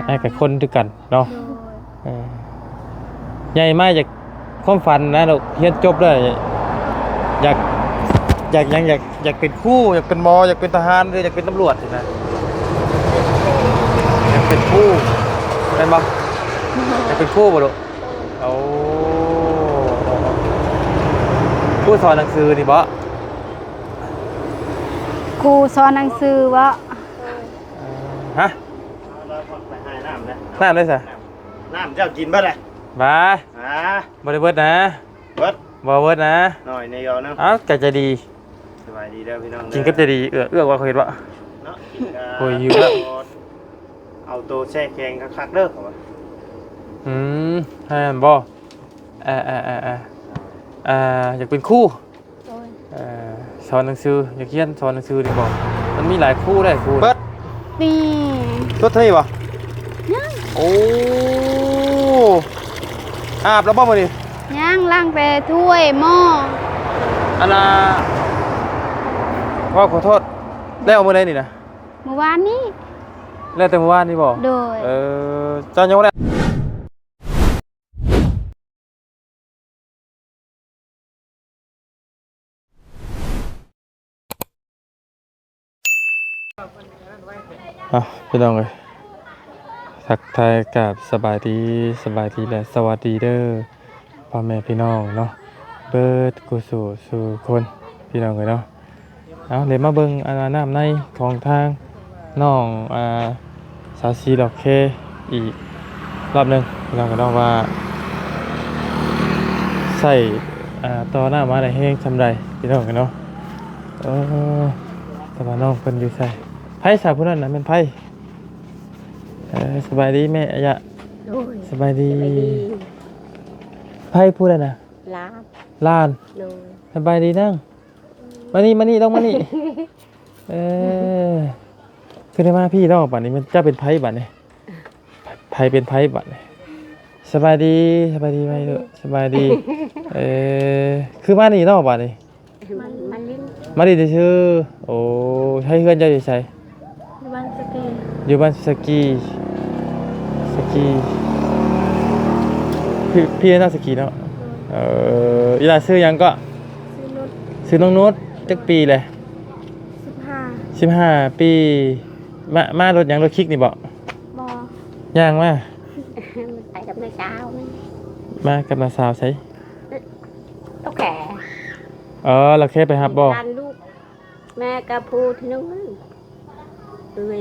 ไอ้กับคนด้วยกันเนาะ โดย ใหญ่มากจากความฝันนะเราเรียนจบเลยอยากอยากเป็นครูอยากเป็นหมออยากเป็นทหารหรืออยากเป็นตำรวจนะอยากเป็นครูเป็นบ่อยากเป็นครูบ่ลูกเอาครูสอนหนังสือนี่บ่ ครูสอนหนังสือว่า ฮะ ไปหาน้ำเลย น้ำได้สิ น้ำเจ้ากินเบิดเลย มา อ่า บ่ได้เบิดนะ เบิด บ่เบิดนะ หน่อยในยอนะ เอ้าก็จะดี สบายดีเด้อพี่น้อง กินก็จะดีเอื้อว่าเคยเห็นบ่ เนาะ โอ้ยหิวแล้ว เอาตัวแช่แข็งคักๆเด้อเขาว่า ให้มันบ่อยากเป็นครู โดย สอนหนังสืออยากเรียนสอนหนังสือนี่บ่มันมีหลายครูได้ครูเบิด นี่ ตัวเท่บ่โอ้อาบแล้วบ่มื้อนี้ ย่างล้างแต่ถ้วยหม้อ อันน่ะว่าขอโทษแล้วมื้อใดนี่นะ เมื่อวานนี้ แล้วแต่เมื่อวานนี่บ่ โดย เจ้ายังบ่ได้พี่น้องเอ้ยทักทายกับสบายดีและสวัสดีเด้อพ่อแม่พี่น้องเนาะเบิดกุศลสู่คนพี่น้องเอ้ยเนาะเอาเดี๋ยวมาเบิ่งน้ำในของทางน้องสาวซีดอกเคอีกรอบหนึงพี่น้องก็ต้องว่าใส่ต่อหน้ามาได้แห้งทำไรพี่น้องกันเนาะแต่ว่าน้องเพิ่นอยู่ใส่ไผสาวผู้นั้นน่ะเป็นไผสบายดีแม่อะยะ โดย สบายดีไผพูดอะไรนะ ลาบ ลาน โดย สบายดีนั่งมานี่ต้องมานี่ คือได้มาพี่น้องบัดนี้มันจะเป็นไผบัดนี้ไผเป็นไผบัดนี้สบายดีไหมเด้อสบายดีคือมานี่น้องบัดนี้ มันลิ้น มาดิชื่อโอ้ให้เพื่อนเจ้าอยู่ใส่ วันสกี อยู่บ้านสกีพี่น่าสกีเนาะอีหลาซื้อยังก็ ซื้อรถ ซื้อน้องนุชจักปีเลย 15 15 ปีมารถยังรถคลิกนี่บ่ บอ ย่างมา ไปกับนายเช้านี่ มากับน้าสาวใส่ โอเค เราแค่ไปฮับบ่ การลูกแม่กับพูที่นู้นเลย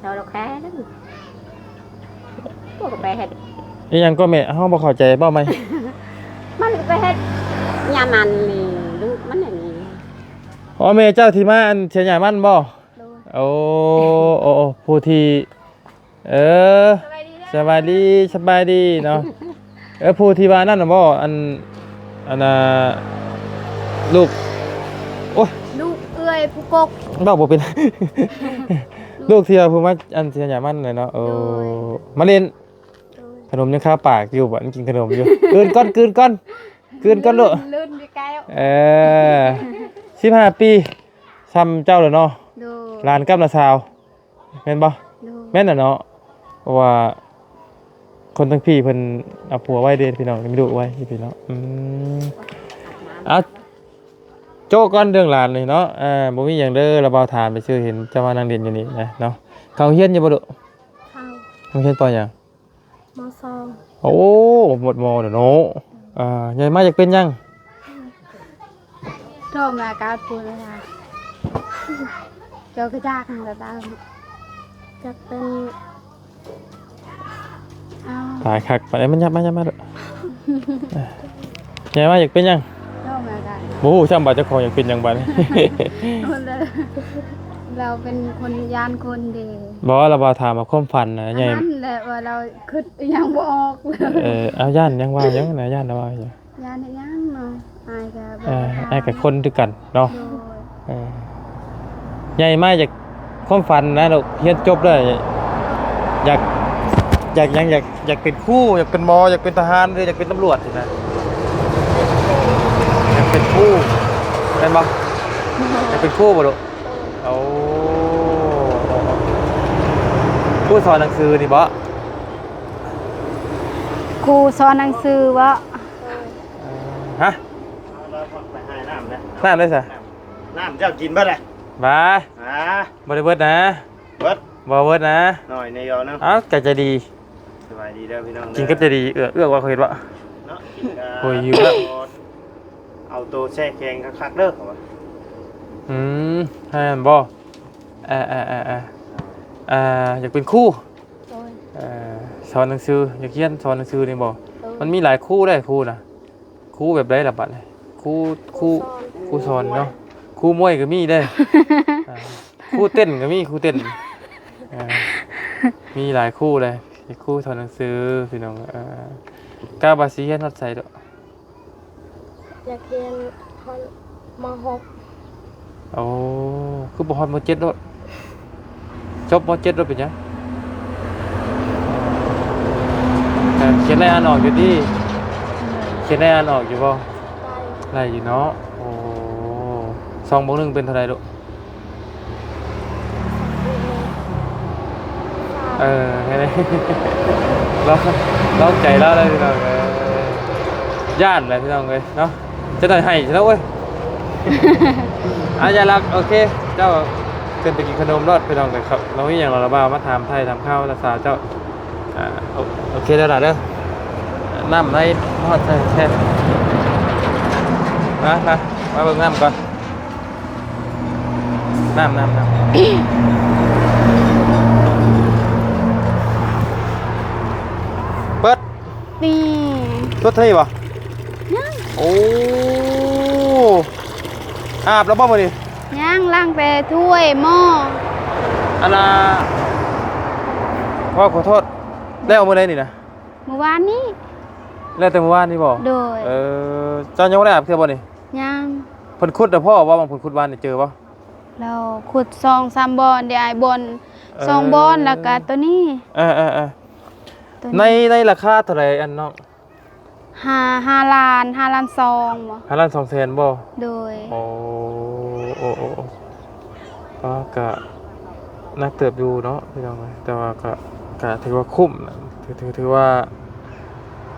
ชาวเราแค่นั้นพวกไปเห็ด อีหยังก็แม่เฮาบ่เข้าใจบ่ไหม มันไปเห็ดยามันนี่ลูกมันอย่างนี้ อ๋อแม่เจ้าที่มาอันเชียร์ใหญ่มันบ่ ดู โอ้ผู้ที่สบายดีเนาะผู้ที่ว่านั่นน่ะบ่อันลูกโอ้ย ลูกเอ้ยผู้กก บ่เป็น ลูกที่ว่าผู้มาอันเชียร์ใหญ่มันเลยเนาะมาเล่นขนมยังคาปากอยู่บ่กินขนมอยู่กลืนก้อนลูก ลื่นไปแก้ว 15 ปีซ้ำเจ้าเลยเนาะ ดู หลานกับน้าสาวแม่นบ่ ดู แม่นน่ะเนาะเพราะว่าคนทั้งพี่เพิ่นเอาผัวไว้เด้พี่น้องไม่ดูไว้พี่น้องเอาโจ้ก่อนเรื่องหลานเลยเนาะบ่มีหยังเด้อเราเบาถามไปชื่อเห็นเจ้าว่านั่งเรียนอยู่นี่นะเนาะเขาเฮียนอยู่บ่ดุ เข้า เขาเฮียนปอหยัง มอซอง โอ้หมดมอเด้อเนาะใหญ่มาอยากเป็นหยัง ชอบมาการพูดเวลาเจ้ากระจากทางกระตามจะเป็นเอา ตายคักปานใดมันยับมาเด้อใหญ่มาอยากเป็นหยัง ชอบมาการ บ่ฮู้ซ้ำบ่าเจ้าของอยากเป็นหยังบัดนี้ เราเป็นคนยานคนเดียว บอกว่าเราบ่ถามมาความฝันนะใหญ่ นั่นแหละว่าเราคิดยังบออกเลย เอาย่านยังว่ายังนะย่านนะว่าอยู่ ยานยังเนาะอายกับ ไอ้กับคนด้วยกันเนาะ โดย ใหญ่มากจากความฝันนะเราเรียนจบเลยอยากเป็นครูอยากเป็นหมออยากเป็นทหารหรืออยากเป็นตำรวจนะอยากเป็นครูเป็นบ่อยากเป็นครูบ่ลูกเอา ผู้สอนหนังสือนี่บ่ ครูสอนหนังสือว่า ฮะ เราไปให้น้ำนะ น้ำได้ซะ น้ำเจ้ากินเบิดเลย บ่า อ่า บ่ได้เบิดนะ เบิด บ่เบิดนะ หน่อยในยอเนาะ เอ้าใจดี สบายดีเด้อพี่น้อง กินก็ใจดีเอื้อว่าเขาเห็นบ่ เนาะกินก็ โอ้ยหิวแล้ว เอาตัวแช่แข็งคักๆเด้อเขาว่า ให้มันบ่อยากเป็นครู โดย สอนหนังสืออยากเรียนสอนหนังสือนี่บ่มันมีหลายครูได้ครูน่ะครูแบบใดล่ะบัดนี้ครูสอนเนาะครูมวยก็มีได้ ครูเต้นก็มีครูเต้นมีหลายครูเลยครูสอนหนังสือพี่น้องกล้าบาสิเรียนฮอดไสดอก อยากเรียนม.6 โอ้คือบ่ฮอดม.7ดอกจบม.7แล้วเป็นหยังเขียนได้อ่านออกอยู่ดิเขียนได้อ่านออกอยู่บ่ได้อยู่เนาะโอ้2 บวก 1เป็นเท่าไหร่ลูกแค่นี้ ลองใจแล้วเลยพี่น้องย่านเลยพี่น้องเลยเนาะจะได้ให้ใช่แล้วเว้ย อาจารย์รักโอเคเจ้าเกินไปกินขนมรอดพี่น้องเลยครับเราไม่อย่างเราบ้ามาทำไทยทำข้าวภาษาเจ้าโอเคแล้วล่ะเด้อน้ำในทอดแช่มาเบิ่งน้ำก่อนน้ำเปิด นี่ ตัวเท่บ่โอ้อาบแล้วบ่มื้อนี้ ย่างล้างแต่ถ้วยหม้อ อันน่ะว่าขอโทษแล้วมื้อใดนี่นะ เมื่อวานนี้ แล้วแต่เมื่อวานนี่บ่ โดย เจ้ายังบ่ได้อาบเทื่อบ่นี่ ย่าง เพิ่นขุดแต่พ่อว่าบางเพิ่นขุดวานนี่เจอบ่ เราขุด2-3บอนเดี๋ยวไอ้บอน2บอนแล้วก็ตัวนี้ ตัว ใน นี้ ในราคาเท่าไหร่อันน้อง 5 ล้าน5 ล้าน2บ่ 5ล้าน2แสนบ่ โดย โอ้ก็นักเติบอยู่เนาะพี่น้องแต่ว่าก็ถือว่าคุ้มนะถือว่า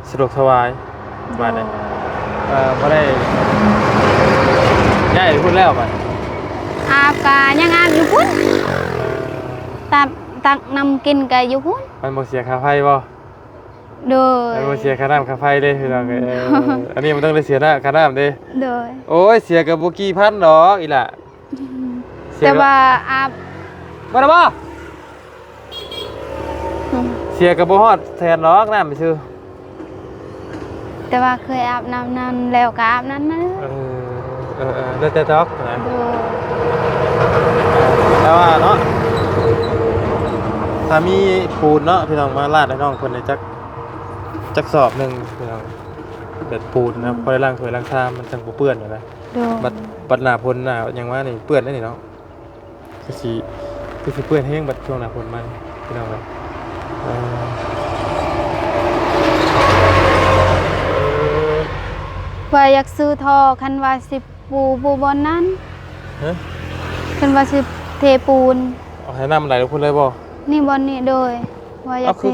สะดวกสบายบาดนี้บ่ได้ย้ายไปพุ่นแล้วบาด อาบกะยังอาบอยู่พุ่นตักนำกินกะอยู่พุ่น มันบ่เสียค่าไฟบ่ โดย มันบ่เสียค่าน้ำค่าไฟเด้พี่น้องอันนี้มันต้องได้เสียค่าน้ำเด้ โดย โอ้ยเสียก็บ่กี่พันดอกอีหล่ะเสีย แต่ ก็ ว่าอาบ บ่ได้บ่เสียก็บ่ฮอดแสนดอกน้ำซื่อ แต่ว่าเคยอาบน้ำนั้นแล้วก็อาบนั้นนะ แล้วแต่ดอกนะ โดย แต่ว่าเนาะถ้ามีปูนเนาะพี่น้องมาลาดให้น้องเพิ่นได้จักสอบหนึงพี่น้องแบบปูนนะพอได้ล้างถ้วยล้างชามมันจังบ่เปื้อนอยู่นะ โดย บัดหน้าฝนหน้าหยังว่านี่เปื้อนได้นี่เนาะคือสิเปื้อนแห้งบัดช่วงหน้าฝนมานี่พี่น้องเอ้ยว่าอยากซื้อทอคันว่าสิปูบอนนั้น ฮะ คันว่าสิเทปูน เอาให้น้ำมันไหลลงพุ่นเลยบ่ นี่บอนนี่โดยว่าอยา เอา กเท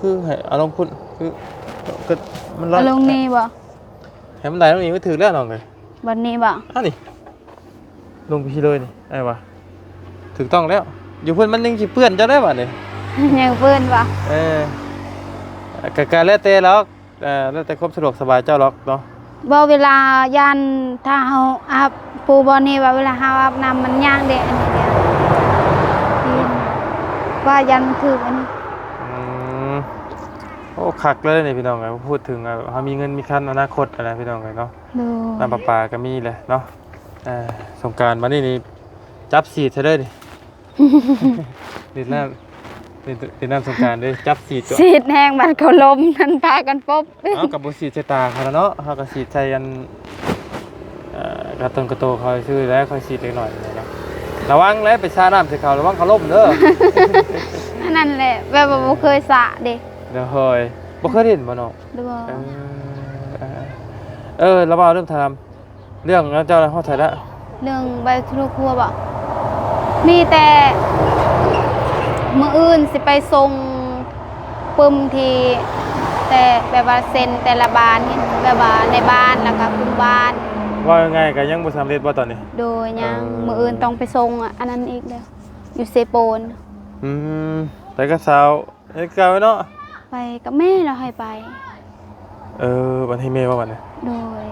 คือให้เอาลงพุ่นคือมันร้อ เอา น ลงนี่บ่ ให้มันไหลลงนี่ก็ถือแล้วน้องเอ้ย บอนนี่บ่ นี่ลงไปที่เลยนี่ไอ้วะถูกต้องแล้วอยู่เพื่อนมันยังสิเปื้อนเจ้าได้ป่ะนี่ ยังเพิ่นบ่ การแล้วแต่แล้วแล้วแต่ความสะดวกสบายเจ้าล็อกเนาะ บ่เวลายันถ้าเฮาอาบปูบอนนี่ว่าเวลาเฮาอาบน้ำมันย่างเด้อันนี้เนี่ยว่ายันถึกอันนี้ โอ้คักเลยนี่พี่น้องไงพูดถึงเขามีเงินมีคันอนาคตอะไรพี่น้องไงเนาะ โดย น้ำประปาก็มีเลยเนาะสงกรานต์มานี่จับสีดใช่เลยดิ ดินน้ำสงกรานต์ด้วยจับสีด สีดแห้งบัดเขาล้มนั่นพากันปบ เอากับบุสีดใส่ตาเขาแล้วเนาะเขาก็สีดใส่ยันกระต้นกระโตคอยซื้อแล้วคอยสีดเล็กหน่อยเนาะระวังแล้วไปชาน้ำใส่เขาระวังเขาล้มเด้อ นั่นแหละแบบว่าบ่เคยสระเด้ เดี๋ยวเฮ้ยบ่เคยเห็นบ่เนาะ ดูบ่ เรามาเริ่มทำเรื่องนั้นเจ้าอะไรเข้าใจแล้ว เรื่องใบครัวบ่มีแต่ มื้ออื่นสิไปส่งปึ้มที่แต่แบบว่าเซ็นแต่ละบ้านนี่แบบว่าในบ้านแล้วก็คุมบ้าน ว่ายังไงก็ยังบ่สำเร็จบ่ตอนนี้ โดยยังมื้ออื่นต้องไปส่งอันนั้นอีกแล้วอยู่เซโปน อืมไปกับสาวเฮ็ดกาวไว้เนาะ ไปกับแม่เราให้ไป วันให้แม่ว่าวันนี้ โดย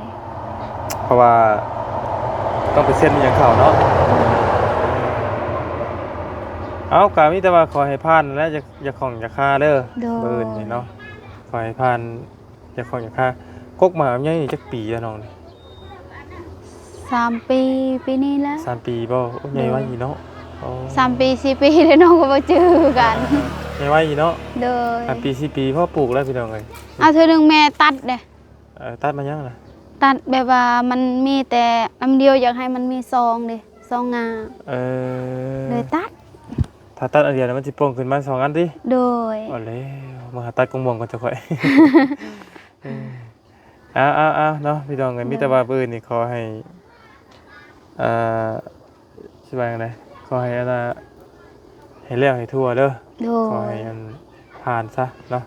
เพราะว่าต้องไปเซ็นอหย่างเขาเนาะเอากามีแต่ว่าขอให้ผ่านและอย่าของอย่าค่าเด้อ โดย เบิ่นนี่เนาะขอให้ผ่านอย่าของอย่าค่ากกหมาใหญ่นี่จักปีแล้วน้องนี่ 3 ปีปีนี้แล้ว 3 ปีบ่โอ้ใหญ่ว่าอีเนาะอ๋อ 3 ปี 4 ปีแล้วน้องก็บ่เจอกัน ใหญ่ว่าอีเนาะ โดย 3 ปี 4 ปีพ่อปลูกแล้วพี่น้องเอ้ย เอาเธอนึงแม่ตัดเด้ ตัดมายังล่ะ ตัดแบบว่ามันมีแต่อันเดียวอยากให้มันมีซองเด้ซองงาเลยตัด ถ้าตัดอันเดียวแล้วมันสิโป่งขึ้นมา2อันติ โดย เอาแล้วมาหาตัดกงม่วงก่อนจะค่อย เอาเนาะพี่น้องกันมีแต่ว่าปืนนี่ขอให้สิว่าจังไดขอให้ให้แล้วให้ทั่วเด้อ โด ขอย ให้มันผ่านซะเนาะ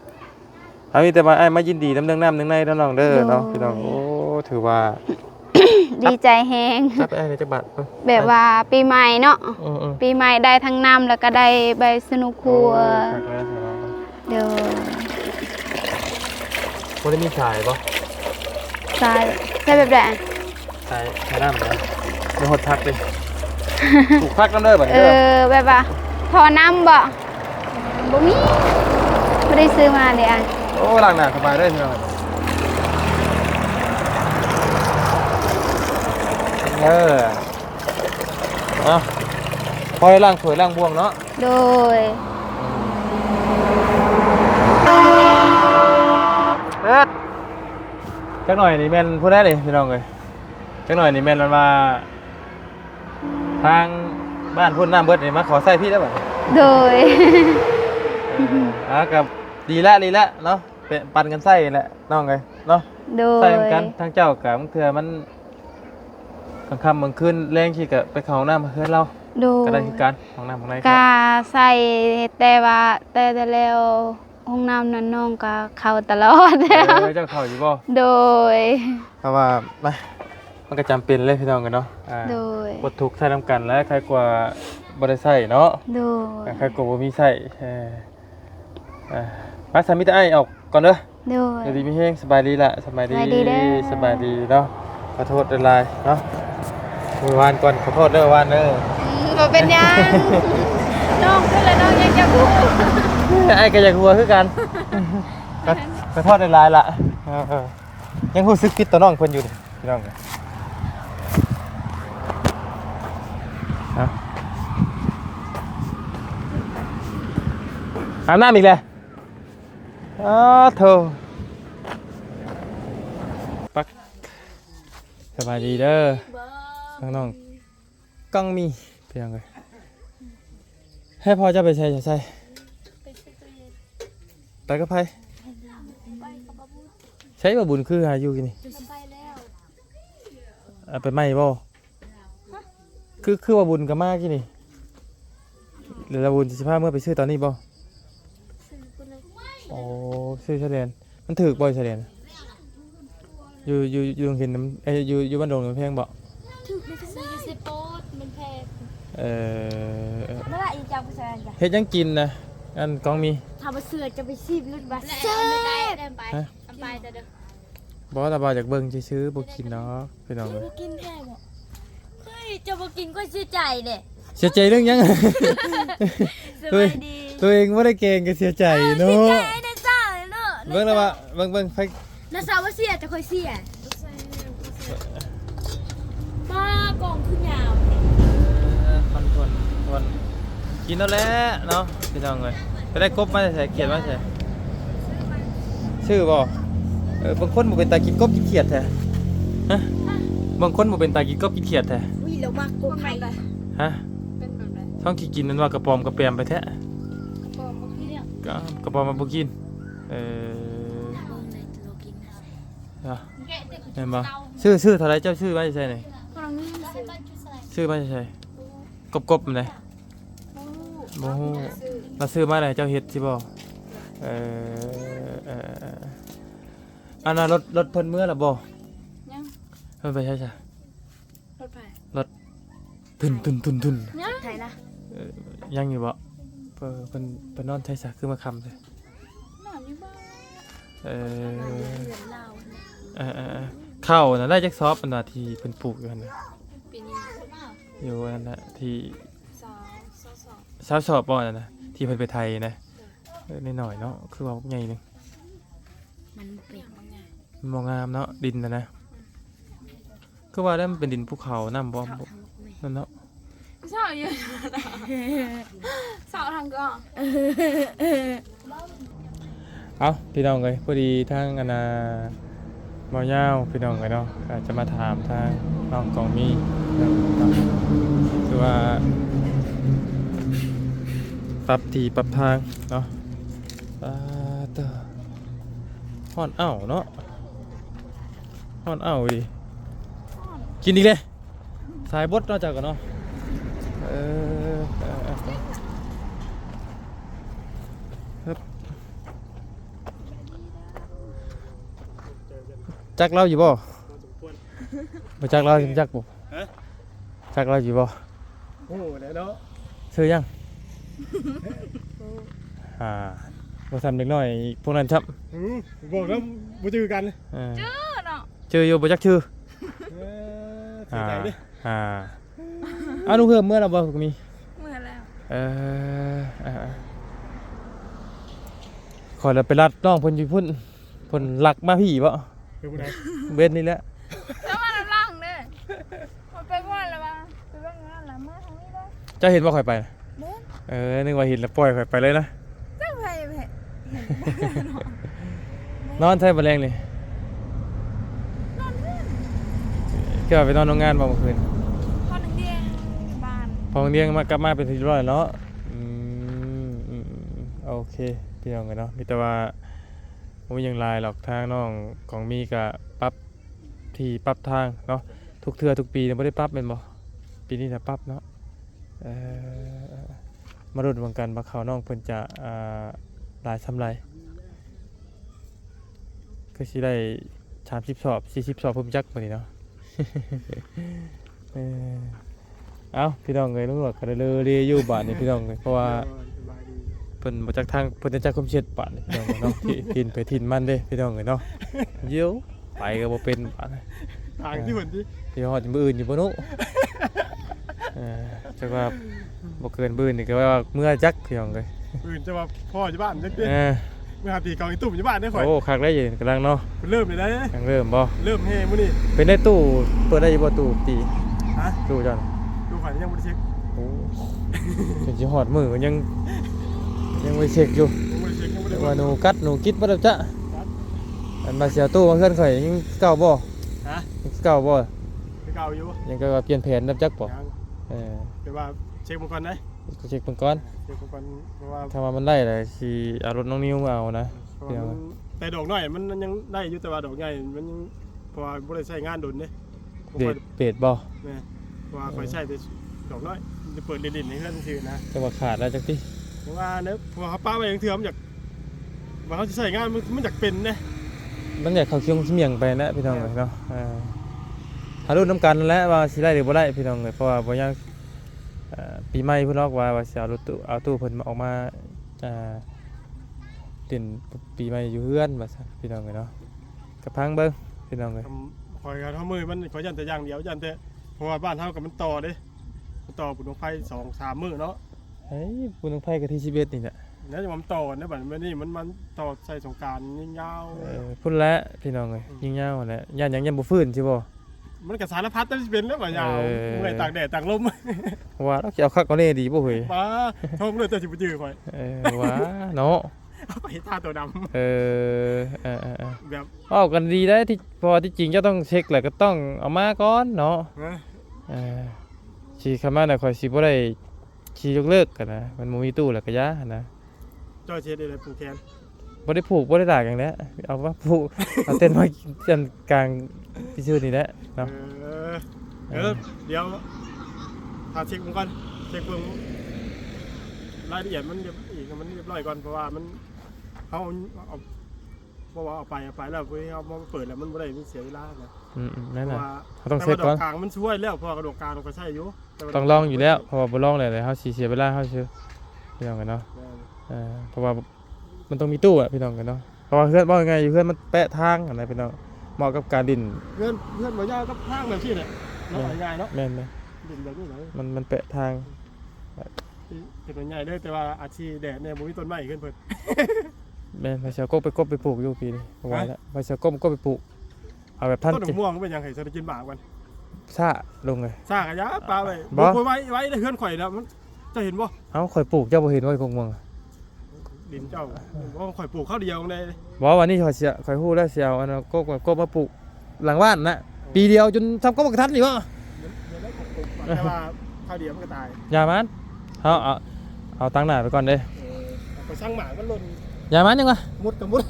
เอามีแต่ว่ามายินดีน้ำเรื่องน้ำเรื่องในเนาะน้องเด้อเนาะพี่น้องโอ้ถือว่า ดีใจแฮง จับไอ้ในจักบาท แบบว่าปีใหม่เนาะ อือ ปีใหม่ได้ทั้งน้ำแล้วก็ได้ใบสนุกครัวเดี๋ยว บ่ได้มีสายบ่ ใส่แบบไหน สายน้ำนะบ่ฮดทักเลยถูกพักน้ำเด้อบัดนี้เด้อ แบบว่าพอน้ำบ่มีไม่ได้ซื้อมาเลยอ่ะ โอ้ล้างหน้าสบายเด้อพี่น้องเอาพอให้ล้างถ้วยล้างบ่วงเนาะ โดย จักหน่อยนี่แม่นพูดได้เลยพี่น้องเอ้ยจักหน่อยนี่แม่นมันมาทางบ้านพุ่นน้ำเบิดนี่มาขอใส่พี่ได้บ่ โดย กับดีละเนาะเป็นปั่นกันใส่แหละน้องเอ้ยเนาะ โดย ใส่กันทั้งเจ้ากับมึงเถื่อมันกลางค่ำกลางคืนแรงขี้ก็ไปเข้าห้องน้ำเพื่อนเรา โดย ก็ได้คือกันห้องน้ำข้างใน กาใส่แต่ว่าแต่แล้วห้องน้ำนั้นน้องก็เข้าตลอด เจ้าเข้าอยู่บ่ โดย เพราะว่ามันก็จำเป็นเลยพี่น้องกันเนาะ โดย บททุกข์ใส่น้ำกันและใครกว่าบ่ได้ใส่เนาะ โดย ใครกว่าบ่มีใส่มาสามิตรไอ้ออกก่อนเด้อ โดย เดี๋ยวดีมีเฮงสบายดีละสบายดี สบายดีเด้อ สบายดีเนาะขอโทษหลายๆเนาะมือวานก่อนขอโทษเด้อวานเด้อ บ่เป็นหยังน้องก็เลยน้องยังจะพูด ไอ้ก็อยากหัวคือกันขอโทษหลายๆล่ะยังรู้สึกผิดต่อน้องเพิ่นอยู่พี่น้องอาบน้ำอีกแล้วโธ่ปักสบายดีเด้อน้องๆกังมีเพียงเลยให้พ่อจะไปใส่จะใส่ไปกับไผใช้บ่บุญคือหาอยู่กินนี่ไปไหมบ่คือว่าบุญกับมากกินนี่หรือว่าบุญสิพาเมื่อไปซื้อตอนนี้บ่โอ้ซื้อเฉลียนมันถือบ่อยเฉลียนอยู่เห็นน้ำอยู่บ้านดงน้ำแพงบ่ ถูกในซื้อเซโปดมันแพง เมื่อไหร่จะไปใส่จ้ะ เฮ็ดยังกินนะอันกองมี ทำมาเสือจะไปซีบรุ่นบัสเซ่บ ฮะ ไปแต่เด้อ บ่ตาบ่จากเบิ่งซื้อๆบ่กินเนาะพี่น้องเอ้ย กินแพงอ่ะเฮ้ยจะมากินก็เสียใจเด้ เสียใจเรื่องยัง สบายดี ตัวเองบ่ได้เก่งก็เสียใจเนาะ ใจในซ่าเลยเนาะ เบิ่งแล้วว่าเบิ่งไฟ น่าซาว่าเสียจะค่อยเสียมากองขึ้นยาว คนกินแล้วแหละเนาะพี่น้องเอ้ยไปได้กบมาใส่เขียดมาใส่ชื่อบ่บางคนบ่เป็นตากินกบกินเขียดแท้ฮะบางคนบ่เป็นตากินกบกินเขียดแท้ อุ้ยเรามากกบไผ่เลย ฮะ เป็นแบบไหน ท้องที่กินนั้นว่ากระปอมกระแปมไปแท้ กบมาที่เนี่ย กระปอมมาบ่กินเห็นบ่ชื่อเท่าไรเจ้าชื่อไว้ใช่ไหน กำลังนี่ซื้อ ชื่อไว้ใช่กบมันไหนโมโห เราซื้อมาได้เจ้าเฮ็ดสิบ่เอออันน่ะรถเพิ่นเมื่อล่ะบ่ ยัง เพิ่นไปใช่จ้ะ รถไฟ ทุน ยังไทยนะ ยังอยู่บ่เพิ่นนอนใช่จ้ะคือมาคำเลย นอนอยู่บ้าน เอ นอนอยู่ อ เรือนเราเนี่ย ข้าวน่ะได้จักซอบอันน่ะที่เพิ่นปลูกอยู่หั่นน่ะ ปีนี้ อยู่อันน่ะที่ สาวสาวสาว ชาวสอบบ่นั่นน่ะที่เพิ่นไปไทยนะนิดหน่อยเนาะคือว่าใหญ่นึง มันเปลี่ยนบางไง มันบ่งามเนาะดินน่ะนะคือว่าได้มันเป็นดินภูเขาน้ำบ่นั่นเนาะ สาวอยู่สาวทางก็ เอาพี่น้องเลยพอดีทางอนาเมายาวพี่น้องเลยเนาะอาจจะมาถามทางน้องกองมีเนาะคือว่าปรับที่ปรับทางเนาะเตอฮ้อนอ้าวเนาะฮ้อนอ้าวดิกินอีกเลยสายบดเนาะจากกันเนาะจักเราอยู่บ่บ่จักเราจักบ่จักเราอยู่บ่ โอ้แล้วเนาะ ซื้อยังบ่ทำเด็กน้อยพวกนั้นครับ บอกแล้วบ่จือกัน ชื่อเนาะ ชื่ออยู่บ่จักชื่อ ถือใจดิ เอาลูกเพิ่มเมื่อเราบ่มี เมื่อแล้ว ขอแล้วไปรัดน้องเพิ่นอยู่พุ่นเพิ่นลักมาพี่บ่ คือผู้ใด เบ็ดนี่แหละ แล้วมาล่างเด้มันไปบ้านแล้วมาไปบ้านนั่นแหละมาทางนี้เลย เจ้าเห็นว่าข่อยไป เด้ นึกว่าเห็นแล้วปล่อยข่อยไปเลยนะ จังไปเห็น นอนใส่บ่แรงเลย นอนเพื่อน ก็ไปนอนโรงงานบ่เมื่อคืน พอหนึ่งเดียงอยู่บ้าน พอเลี้ยงมากลับมาเป็นที่เรียบร้อยเนาะโอเคพี่น้องกันเนาะมีแต่ว่าผมยังลายหรอกทางน้องของมีก็ปรับที่ปรับทางเนาะทุกเทื่อทุกปีเนี่ยบ่ได้ปรับแม่นบ่ปีนี้จะปรับเนาะมารุดวังกันว่าเขาน้องเพิ่นจะหลายซำไรคือสิได้30สอบ40สอบเพิ่มจักมื้อนี้เนาะ เอ้าพี่น้องเอ้ยลุงหลวดก็ได้เลยอยู่บ้านนี่พี่น้องเอ้ยเพราะว่า สบายดี เพิ่นมาจากทางเพิ่นจะจักความเช็ดบ้านนี่พี่น้องเอ้ยเนาะ ที่ทินไปทินมันเด้พี่น้องเอ้ยเนาะเดี๋ยวไปก็บ่เป็นบ้าน ทางที่เหมือนที่ ที่ฮอดมื้ออื่นอยู่บ่นุจักว่าบ่เกินมื้อนี่ก็ว่าเมื่อจักพี่น้องเอ้ย อื่นจะว่าพ่ออยู่บ้านจักเด้ เออ เมื่อหาตีกองอีตุ้มอยู่บ้านได้ข่อย โอ้คักได้อยู่กำลังเนาะ เริ่มเลยได้ กำลังเริ่มบ่ เริ่มเฮ้มื้อนี้ เป็นได้ตู้เปิดได้อยู่บ่ตู้ตี ฮะ ตู้จัง ดูข่อยยังบ่ได้เช็ค โอ้จนสิฮอดมื้อก็ยังบ่เช็คอยู่ ยังบ่ได้เช็คยังบ่ได้ ว่าหนูกัดหนูกิดบ่ได้จ้ะอันมาเสียตู้มาเฮือนข่อยยังเก่าบ่ ฮะ ยังเก่าบ่ ไปเก่าอยู่ ยังก็ว่าเปลี่ยนแผนนับจักบ่ ยัง แต่ว่าเช็คมันก่อนนะ ก็เช็คเบิ่งก่อน เช็คมันก่อนเพราะว่า ถ้าว่ามันได้เลยสิเอารถน้องนิวมาเอานะ เพราะว่ามันแต่ดอกน้อยมันยังได้อยู่แต่ว่าดอกใหญ่มันยังเพราะว่าบ่ได้ใช้งานโดนเด้ เบดบ่ แม่เพราะว่าข่อยใช้แต่ดอกน้อยจะเปิดเด่นๆให้เพื่อนซื่อๆนะ จังว่าขาดแล้วจักติ เพราะว่าเด้อเพราะว่าเขาป้าไว้อย่างเถื่อมันอยากว่าเขาจะใช้งานมันอยากเป็นนะ มันอยากเข้าเคียงเมียงไปนะพี่น้องเอ้ยเนาะหารุ่นน้ำกันนั่นแหละว่าสิได้หรือบ่ได้พี่น้องเอ้ยเพราะว่าบ่ยังปีใหม่เพิ่นบอกว่าสิเอารถตู้เอาตู้เพิ่นมาออกมาเล่นปีใหม่อยู่เฮือนว่าซั่นพี่น้องเอ้ยเนาะกระพังเบิ่งพี่น้องเอ้ย คอยกันเท่ามือมันขอยันแต่อย่างเดียวยันแต่เพราะว่าบ้านเท่ากับมันต่อเด้มันต่อปุ่นลงไฟ2-3 มื้อเนาะ เฮ้ยบุญของไผก็ที่11นี่แหละ แล้วจะมันต่อเนี่ยบัดนี้มันต่อใส่สงกรานต์ยาว พุ่นแล้วพี่น้องเอ้ยยิงยาวนั่นแหละย่านหยังยังบ่ฟื้นสิบ่ มันก็สารพัดจะเป็นแล้วว่ายาวเมื่อยตากแดดตากลม ว่าเราสิเอาคักเอาแน่ดีบ่เฮ้ย ป้าโทษเลยแต่สิบ่จื้อข่อย ว่าเนาะ เอาไปท่าตัวดำแบบ เอากันดีได้ที่พอที่จริงจะต้องเช็คแหละก็ต้องเอามาก่อนเนาะขี่เข้ามาน่ะข่อยสิบ่ได้ขี่ยกเลิกกันนะมันบ่มีตู้แล้วก็ยานะ จอยเช็ดอะไรปูแคน บ่ได้ผูกบ่ได้ตากหยังแล้วเอาว่าผูกเอาเต้นมาจันกลางที่ชื่อนี่แหละเนาะ เดี๋ยวพาเช็คมันก่อนเช็คเบิ่ง รายละเอียดมันเรียบอีกมันเรียบร้อยก่อนเพราะว่ามันเขาเอาเพราะว่าเอาไปแล้วเว้ยเอามาเปิดแล้วมันไม่ได้มีเสียเวลานะ นั่น เพราะ น่ะ ว่า เขาต้องเซ็ตก่อน แต่ว่าดอกกลางมันช่วยแล้วเพราะว่ากระดกกลางเราก็ใช่อยู่แว่า ต้องลองอยู่แล้วเพราะว่าบ่ลองเลยเฮาสิเสียเวลาเฮาซื่อพี่น้องกันเนาะเพราะว่ามันต้องมีตู้อ่ะพี่น้องกันเนาะเพราะว่าเพื่อนว่ายังไงเพื่อนมันแปะทางอะไรพี่น้องเหมาะกับการดิน เพื่อนบ่ยากก็ทางแบบที่เนี่ยเนาะง่ายๆเนาะ แม่น ดินแบบนี้เลย มันแปะทาง เป็นง่ายเลยแต่ว่าอาชีพแดดเนี่ยบ่มีต้นไม้ขึ้นเพิ่น แม่นพาเชาก็ไปกบไปปลูกอยู่ปีนี้บ่ไหวแล้วพาเชาก็ไปปลูกเอาแบบท่าน ต้นม่วงก็เป็นยังไงจะได้กินบากมัน ซ่าลงเลย ซากอะยะปลาไว้ บ่ ไว้ในเฮือนข่อยแล้วมันจะเห็นบ่ เอ้าข่อยปลูกเจ้าบ่เห็นว่าคงม่วง ดินเจ้าว่าข่อยปลูกข้าวเดียวใน บ่วันนี้ข่อยฮู้แล้วสิเอาอันนั้นก็มาปลูกหลังบ้านนะปีเดียวจนทำก็บ่ทันนี่บ่ แต่ว่าข้าวเดียวมันก็ตาย อย่ามันเอาตั้งหน้าไปก่อนเด้ ไปช่างหมามันหล่น อย่ามันยังวะ มุดกับมุด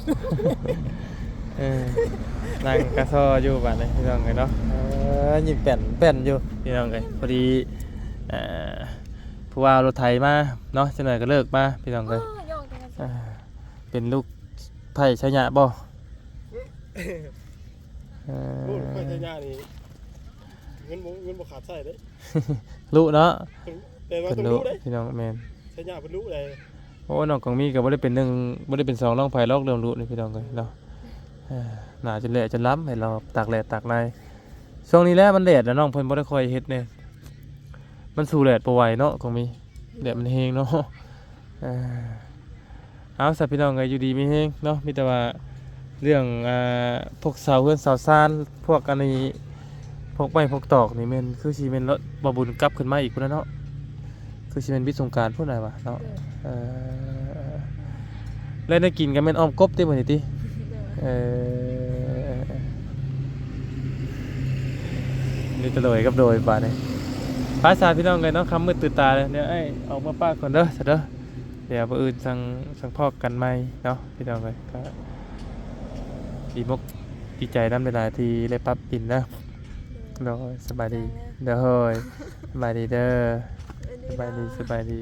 นั่งกระซออยู่บ้านเลยพี่น้องเลยเนาะยิงแป่นอยู่พี่น้องเลยพอดีผู้ว่ารถไถมาเนาะจังหน่อยก็เลิกมาพี่น้องเลย โยกจังกัน เป็นลูกไผ่ชัยยะบ่ ลูกค่อยใช้ยานี่เงินบ่ขาดใส่เด้ ลูกเนาะ แต่ว่า เป็น ต้อง ลู รู้ ก เด้ พี่น้องแมน ใช้ยาเป็นรู้เลย โอ้น้องของมีก็บ่ได้เป็นหนึ่งบ่ได้เป็นสองน้องไผ่ลอกเรื่องลูกนี่พี่น้องเลยเนาะหนาจนแหละจนล้ำให้เราตากแดดตากในช่วงนี้แหละมันแดดนะน้องเพิ่นบ่ได้ค่อยเฮ็ดเนี่ยมันสู่แดดบ่ไหวเนาะของมีแดดมันแฮงเนาะเอาสัตว์พี่น้องก็อยู่ดีมีแฮงเนาะมีแต่ว่าเรื่องพวกเสาเฮือนเสาซ่านพวกอันนี้พวกไม้พวกตอกนี่แม่นคือสิแม่นรถบ่บุญกลับขึ้นมาอีกพุ่นนะเนาะคือสิแม่นวิทย์สงกรานต์พุ่นน่ะวะเนาะแล้วได้กินกันแม่นอ้อมกบติมื้อนี้ตินี่ตะโดยกับโดยบาดนี้ภาษาพี่น้องกันเนาะคำมืดตื่นตาเลยเดี๋ยวไอ้ออกมาป้าก่อนเด้อซะเด้อเดี๋ยวบ่อื่นสั่งพอกกันใหม่เนาะพี่น้องเลยก็ดีมกดีใจนำหลายๆที่ได้ปรับปินนะเด้อสบายดีเด้อเฮ้ยสบายดีเด้อสบายดี